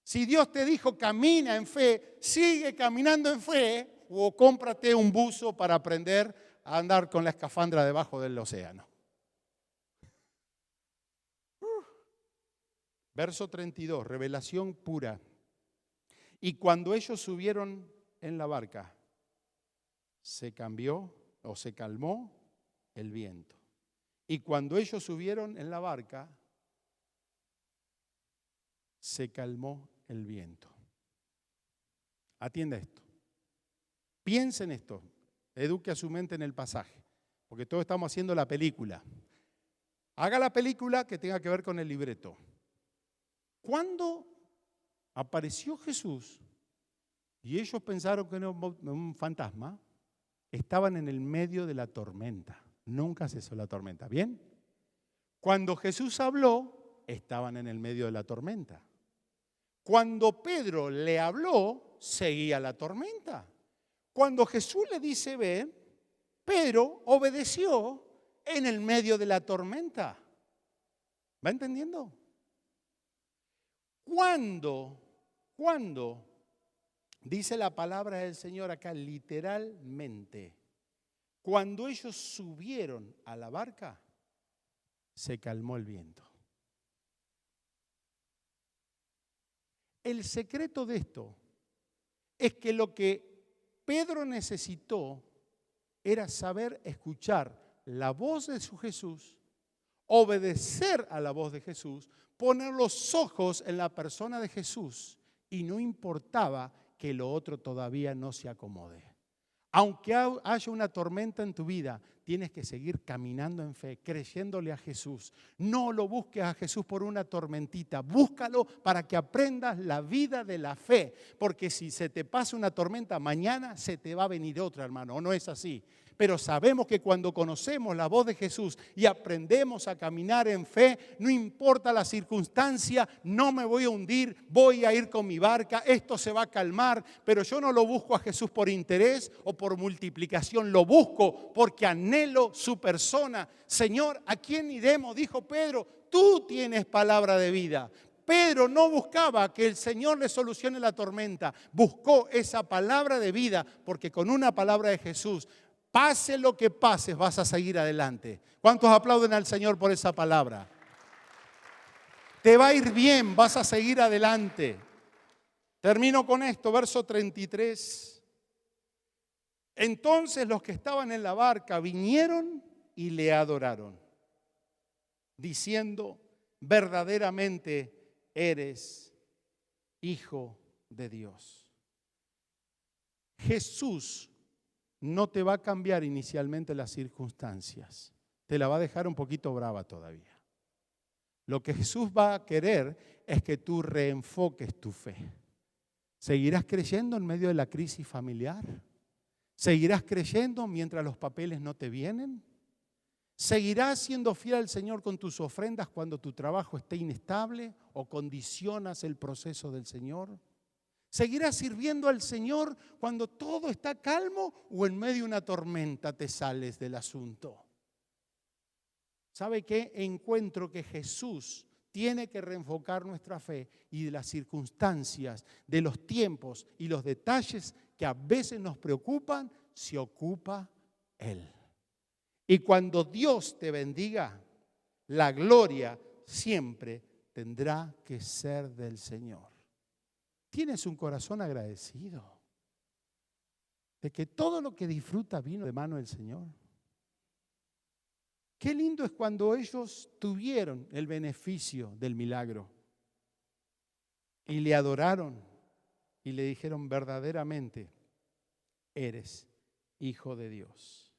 Si Dios te dijo camina en fe, sigue caminando en fe o cómprate un buzo para aprender a andar con la escafandra debajo del océano. Verso 32, revelación pura. Y cuando ellos subieron en la barca, se cambió o se calmó el viento. Y cuando ellos subieron en la barca, se calmó el viento. Atienda esto. Piensa en esto. Eduque a su mente en el pasaje. Porque todos estamos haciendo la película. Haga la película que tenga que ver con el libreto. Cuando apareció Jesús y ellos pensaron que era un fantasma, estaban en el medio de la tormenta. Nunca cesó la tormenta. ¿Bien? Cuando Jesús habló, estaban en el medio de la tormenta. Cuando Pedro le habló, seguía la tormenta. Cuando Jesús le dice, ven, Pedro obedeció en el medio de la tormenta. ¿Va entendiendo? Cuando dice la palabra del Señor acá literalmente, cuando ellos subieron a la barca, se calmó el viento. El secreto de esto es que lo que Pedro necesitó era saber escuchar la voz de su Jesús, obedecer a la voz de Jesús, poner los ojos en la persona de Jesús y no importaba que lo otro todavía no se acomode. Aunque haya una tormenta en tu vida, tienes que seguir caminando en fe, creyéndole a Jesús. No lo busques a Jesús por una tormentita, búscalo para que aprendas la vida de la fe. Porque si se te pasa una tormenta, mañana se te va a venir otra, hermano, ¿o no es así? Pero sabemos que cuando conocemos la voz de Jesús y aprendemos a caminar en fe, no importa la circunstancia, no me voy a hundir, voy a ir con mi barca, esto se va a calmar, pero yo no lo busco a Jesús por interés o por multiplicación, lo busco porque anhelo su persona. Señor, ¿a quién iremos? Dijo Pedro, tú tienes palabra de vida. Pedro no buscaba que el Señor le solucione la tormenta, buscó esa palabra de vida, porque con una palabra de Jesús, pase lo que pase, vas a seguir adelante. ¿Cuántos aplauden al Señor por esa palabra? Te va a ir bien, vas a seguir adelante. Termino con esto, verso 33. Entonces los que estaban en la barca vinieron y le adoraron, diciendo, verdaderamente eres hijo de Dios. Jesús no te va a cambiar inicialmente las circunstancias. Te la va a dejar un poquito brava todavía. Lo que Jesús va a querer es que tú reenfoques tu fe. ¿Seguirás creyendo en medio de la crisis familiar? ¿Seguirás creyendo mientras los papeles no te vienen? ¿Seguirás siendo fiel al Señor con tus ofrendas cuando tu trabajo esté inestable o condicionas el proceso del Señor? ¿Seguirás sirviendo al Señor cuando todo está calmo o en medio de una tormenta te sales del asunto? ¿Sabe qué? Encuentro que Jesús tiene que reenfocar nuestra fe y de las circunstancias, de los tiempos y los detalles que a veces nos preocupan, se ocupa Él. Y cuando Dios te bendiga, la gloria siempre tendrá que ser del Señor. ¿Tienes un corazón agradecido de que todo lo que disfruta vino de mano del Señor? Qué lindo es cuando ellos tuvieron el beneficio del milagro y le adoraron y le dijeron verdaderamente, eres hijo de Dios.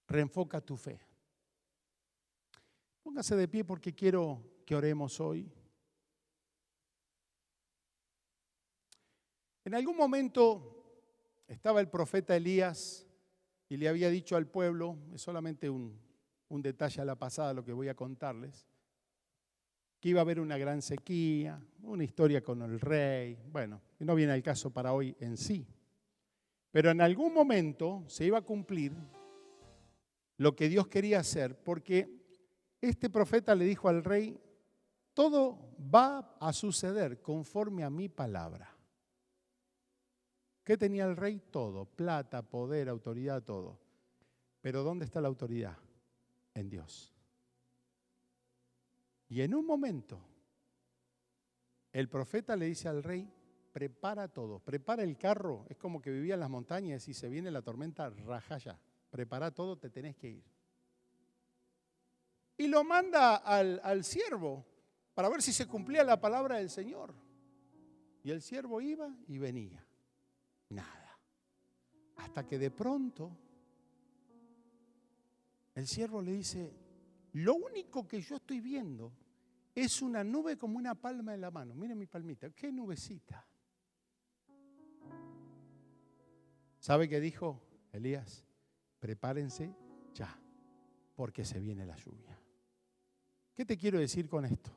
Reenfoca tu fe. Póngase de pie porque quiero que oremos hoy. En algún momento estaba el profeta Elías y le había dicho al pueblo, es solamente un detalle a la pasada lo que voy a contarles, que iba a haber una gran sequía, una historia con el rey, bueno, que no viene al caso para hoy en sí. Pero en algún momento se iba a cumplir lo que Dios quería hacer, porque este profeta le dijo al rey, todo va a suceder conforme a mi palabra. ¿Qué tenía el rey? Todo, plata, poder, autoridad, todo. Pero ¿dónde está la autoridad? En Dios. Y en un momento, el profeta le dice al rey, prepara todo, prepara el carro, es como que vivía en las montañas y se viene la tormenta, raja ya, prepara todo, te tenés que ir. Y lo manda al siervo para ver si se cumplía la palabra del Señor. Y el siervo iba y venía. Nada. Hasta que de pronto el siervo le dice, lo único que yo estoy viendo es una nube como una palma en la mano. Miren mi palmita, qué nubecita. ¿Sabe qué dijo Elías? Prepárense ya, porque se viene la lluvia. ¿Qué te quiero decir con esto?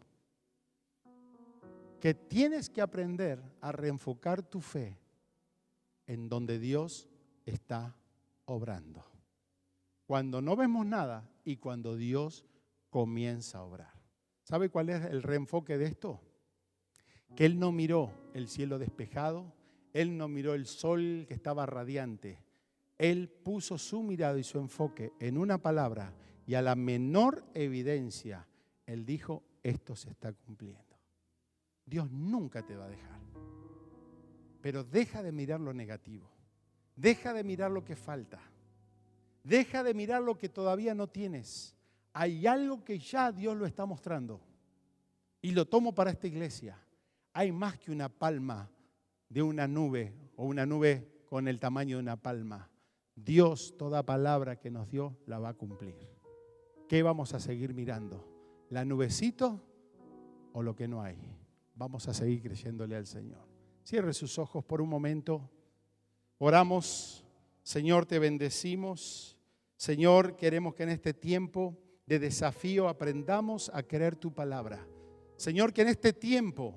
Que tienes que aprender a reenfocar tu fe en donde Dios está obrando. Cuando no vemos nada y cuando Dios comienza a obrar. ¿Sabe cuál es el reenfoque de esto? Que Él no miró el cielo despejado, Él no miró el sol que estaba radiante. Él puso su mirada y su enfoque en una palabra y a la menor evidencia, Él dijo, esto se está cumpliendo. Dios nunca te va a dejar. Pero deja de mirar lo negativo. Deja de mirar lo que falta. Deja de mirar lo que todavía no tienes. Hay algo que ya Dios lo está mostrando. Y lo tomo para esta iglesia. Hay más que una palma de una nube o una nube con el tamaño de una palma. Dios, toda palabra que nos dio, la va a cumplir. ¿Qué vamos a seguir mirando? ¿La nubecito o lo que no hay? Vamos a seguir creyéndole al Señor. Cierre sus ojos por un momento. Oramos. Señor, te bendecimos. Señor, queremos que en este tiempo de desafío aprendamos a creer tu palabra. Señor, que en este tiempo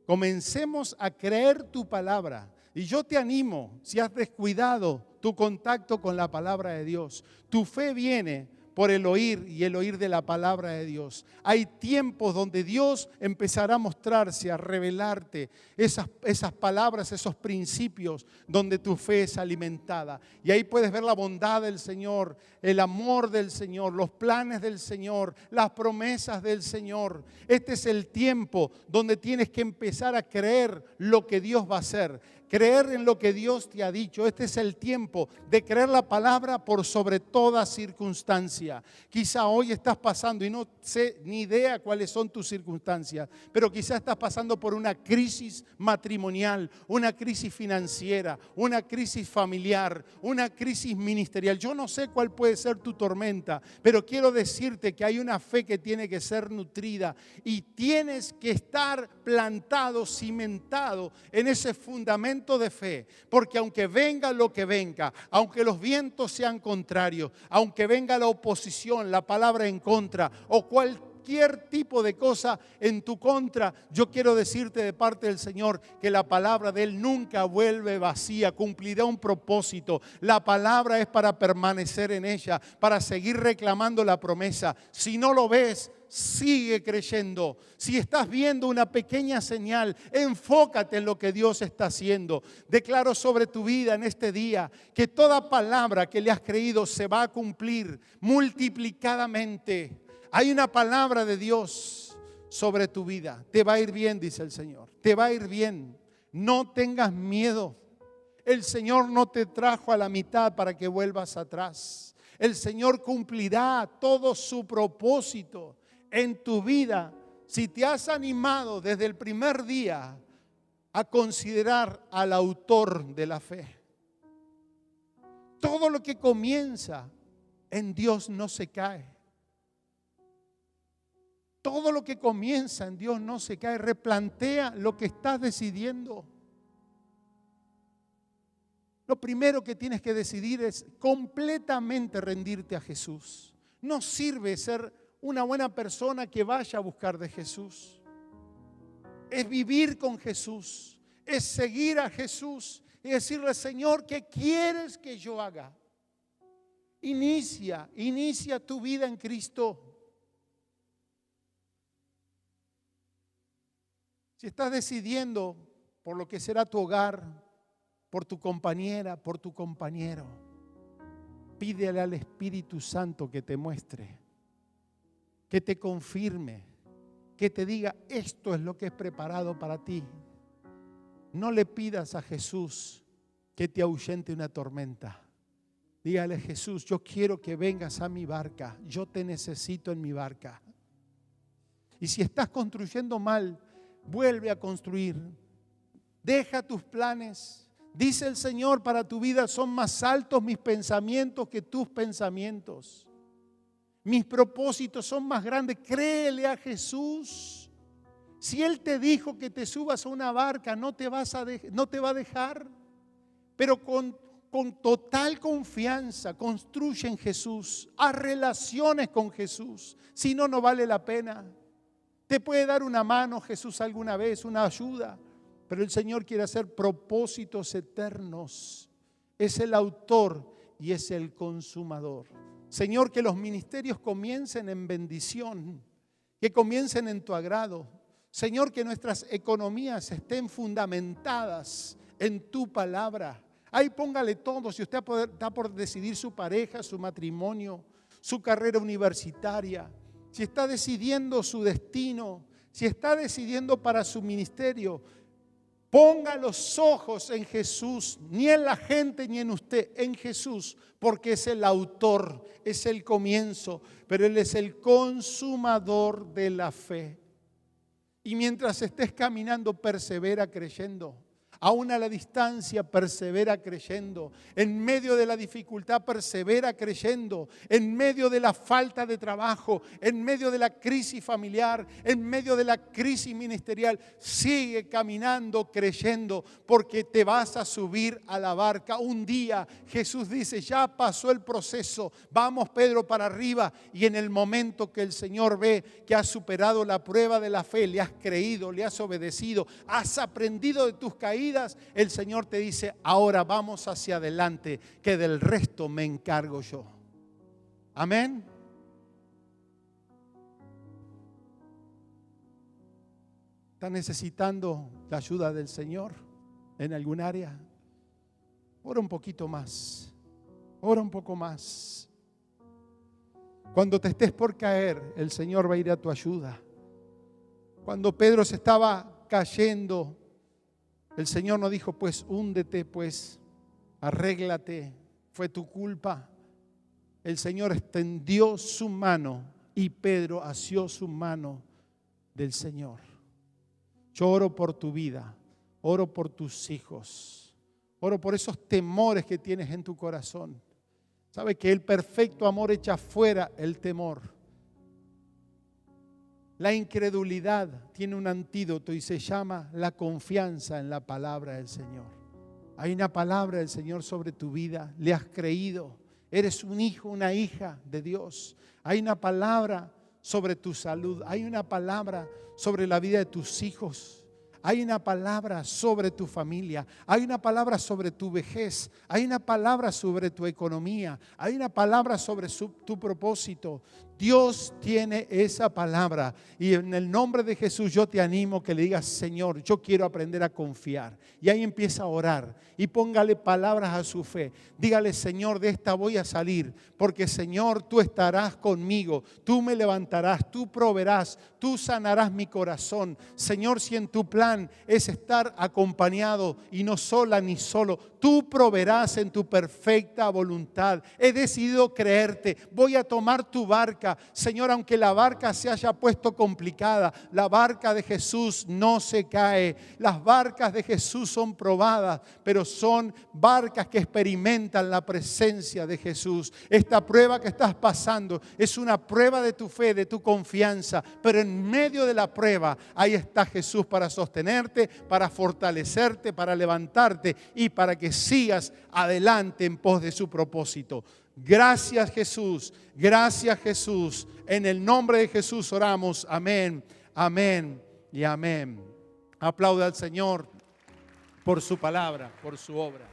comencemos a creer tu palabra. Y yo te animo, si has descuidado tu contacto con la palabra de Dios, tu fe viene por el oír y el oír de la palabra de Dios. Hay tiempos donde Dios empezará a mostrarse, a revelarte esas palabras, esos principios donde tu fe es alimentada. Y ahí puedes ver la bondad del Señor, el amor del Señor, los planes del Señor, las promesas del Señor. Este es el tiempo donde tienes que empezar a creer lo que Dios va a hacer. Creer en lo que Dios te ha dicho. Este es el tiempo de creer la palabra por sobre toda circunstancia. Quizá hoy estás pasando y no sé ni idea cuáles son tus circunstancias, pero quizá estás pasando por una crisis matrimonial, una crisis financiera, una crisis familiar, una crisis ministerial. Yo no sé cuál puede ser tu tormenta, pero quiero decirte que hay una fe que tiene que ser nutrida y tienes que estar plantado, cimentado en ese fundamento de fe, porque aunque venga lo que venga, aunque los vientos sean contrarios, aunque venga la oposición, la palabra en contra o cualquier tipo de cosa en tu contra, yo quiero decirte de parte del Señor que la palabra de Él nunca vuelve vacía, cumplirá un propósito. La palabra es para permanecer en ella, para seguir reclamando la promesa. Si no lo ves, sigue creyendo. Si estás viendo una pequeña señal, enfócate en lo que Dios está haciendo. Declaro sobre tu vida en este día que toda palabra que le has creído se va a cumplir multiplicadamente. Hay una palabra de Dios sobre tu vida. Te va a ir bien, dice el Señor. Te va a ir bien. No tengas miedo. El Señor no te trajo a la mitad para que vuelvas atrás. El Señor cumplirá todo su propósito en tu vida, si te has animado desde el primer día a considerar al autor de la fe. Todo lo que comienza en Dios no se cae. Todo lo que comienza en Dios no se cae. Replantea lo que estás decidiendo. Lo primero que tienes que decidir es completamente rendirte a Jesús. No sirve ser una buena persona que vaya a buscar de Jesús. Es vivir con Jesús, es seguir a Jesús y decirle: Señor, ¿qué quieres que yo haga? Inicia tu vida en Cristo. Si estás decidiendo por lo que será tu hogar, por tu compañera, por tu compañero, pídele al Espíritu Santo que te muestre, que te confirme, que te diga: esto es lo que es preparado para ti. No le pidas a Jesús que te ahuyente una tormenta. Dígale: Jesús, yo quiero que vengas a mi barca. Yo te necesito en mi barca. Y si estás construyendo mal, vuelve a construir. Deja tus planes. Dice el Señor: para tu vida son más altos mis pensamientos que tus pensamientos. Mis propósitos son más grandes. Créele a Jesús. Si Él te dijo que te subas a una barca, no te va a dejar. Pero con total confianza construye en Jesús. Haz relaciones con Jesús. Si no, no vale la pena. Te puede dar una mano Jesús alguna vez, una ayuda. Pero el Señor quiere hacer propósitos eternos. Es el autor y es el consumador. Señor, que los ministerios comiencen en bendición, que comiencen en tu agrado. Señor, que nuestras economías estén fundamentadas en tu palabra. Ahí póngale todo. Si usted está por decidir su pareja, su matrimonio, su carrera universitaria, si está decidiendo su destino, si está decidiendo para su ministerio, ponga los ojos en Jesús, ni en la gente ni en usted, en Jesús, porque es el autor, es el comienzo, pero Él es el consumador de la fe. Y mientras estés caminando, persevera creyendo. Aún a la distancia, persevera creyendo. En medio de la dificultad, persevera creyendo. En medio de la falta de trabajo, en medio de la crisis familiar, en medio de la crisis ministerial, sigue caminando creyendo, porque te vas a subir a la barca. Un día Jesús dice, ya pasó el proceso, vamos Pedro para arriba. Y en el momento que el Señor ve que has superado la prueba de la fe, le has creído, le has obedecido, has aprendido de tus caídas, el Señor te dice, ahora vamos hacia adelante, que del resto me encargo yo. Amén. ¿Está necesitando la ayuda del Señor en algún área? Ora un poquito más. Ora un poco más. Cuando te estés por caer, el Señor va a ir a tu ayuda. Cuando Pedro se estaba cayendo, el Señor no dijo, pues húndete, pues arréglate, fue tu culpa. El Señor extendió su mano y Pedro asió su mano del Señor. Yo oro por tu vida, oro por tus hijos, oro por esos temores que tienes en tu corazón. Sabe que el perfecto amor echa fuera el temor. La incredulidad tiene un antídoto y se llama la confianza en la palabra del Señor. Hay una palabra del Señor sobre tu vida, le has creído, eres un hijo, una hija de Dios. Hay una palabra sobre tu salud, hay una palabra sobre la vida de tus hijos. Hay una palabra sobre tu familia, hay una palabra sobre tu vejez, hay una palabra sobre tu economía, hay una palabra sobre tu propósito. Dios tiene esa palabra y en el nombre de Jesús yo te animo que le digas, Señor, yo quiero aprender a confiar. Y ahí empieza a orar y póngale palabras a su fe. Dígale, Señor, de esta voy a salir, porque Señor, tú estarás conmigo, tú me levantarás, tú proveerás, tú sanarás mi corazón. Señor, si en tu plan es estar acompañado y no sola ni solo, tú proveerás en tu perfecta voluntad. He decidido creerte, voy a tomar tu barca. Señor, aunque la barca se haya puesto complicada, la barca de Jesús no se cae. Las barcas de Jesús son probadas, pero son barcas que experimentan la presencia de Jesús. Esta prueba que estás pasando es una prueba de tu fe, de tu confianza, pero en medio de la prueba, ahí está Jesús para sostenerte, para fortalecerte, para levantarte y para que sigas adelante en pos de su propósito. Gracias Jesús, gracias Jesús. En el nombre de Jesús oramos. Amén, amén y amén. Aplauda al Señor por su palabra, por su obra.